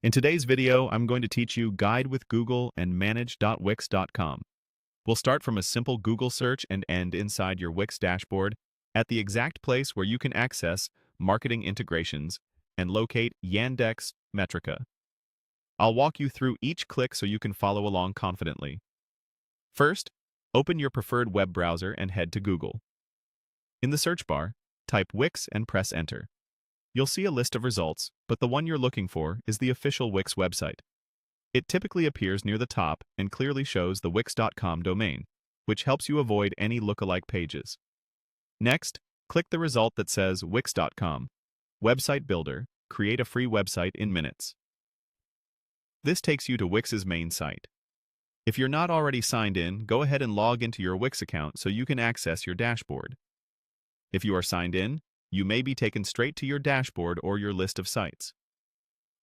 In today's video, I'm going to teach you Guide with Google and manage.wix.com. We'll start from a simple Google search and end inside your Wix dashboard at the exact place where you can access marketing integrations and locate Yandex Metrica. I'll walk you through each click so you can follow along confidently. First, open your preferred web browser and head to Google. In the search bar, type Wix and press Enter. You'll see a list of results, but the one you're looking for is the official Wix website. It typically appears near the top and clearly shows the wix.com domain, which helps you avoid any lookalike pages. Next, click the result that says wix.com, Website Builder, create a free website in minutes. This takes you to Wix's main site. If you're not already signed in, go ahead and log into your Wix account so you can access your dashboard. If you are signed in, you may be taken straight to your dashboard or your list of sites.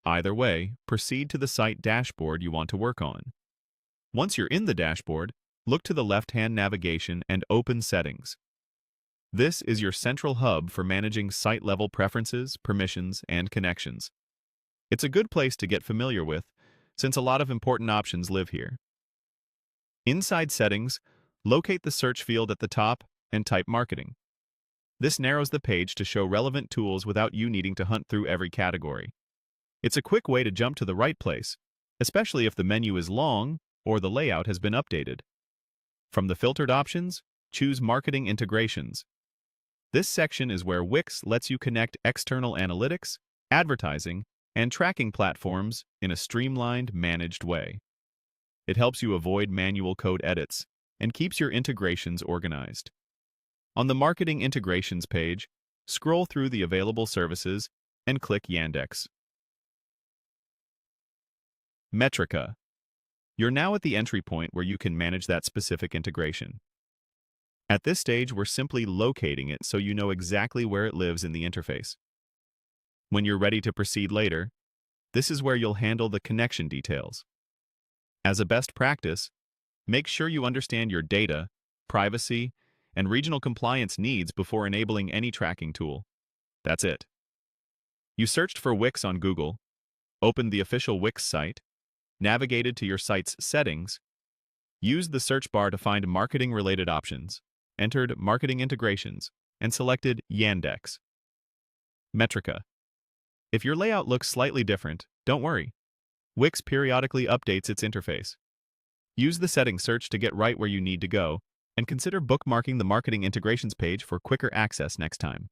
Either way, proceed to the site dashboard you want to work on. Once you're in the dashboard, look to the left-hand navigation and open Settings. This is your central hub for managing site-level preferences, permissions, and connections. It's a good place to get familiar with, since a lot of important options live here. Inside Settings, locate the search field at the top and type Marketing. This narrows the page to show relevant tools without you needing to hunt through every category. It's a quick way to jump to the right place, especially if the menu is long or the layout has been updated. From the filtered options, choose Marketing Integrations. This section is where Wix lets you connect external analytics, advertising, and tracking platforms in a streamlined, managed way. It helps you avoid manual code edits and keeps your integrations organized. On the Marketing Integrations page, scroll through the available services and click Yandex Metrica. You're now at the entry point where you can manage that specific integration. At this stage, we're simply locating it so you know exactly where it lives in the interface. When you're ready to proceed later, this is where you'll handle the connection details. As a best practice, make sure you understand your data, privacy, and regional compliance needs before enabling any tracking tool. That's it. You searched for Wix on Google, opened the official Wix site, navigated to your site's settings, used the search bar to find marketing-related options, entered Marketing Integrations, and selected Yandex Metrica. If your layout looks slightly different, don't worry. Wix periodically updates its interface. Use the settings search to get right where you need to go, and consider bookmarking the Marketing Integrations page for quicker access next time.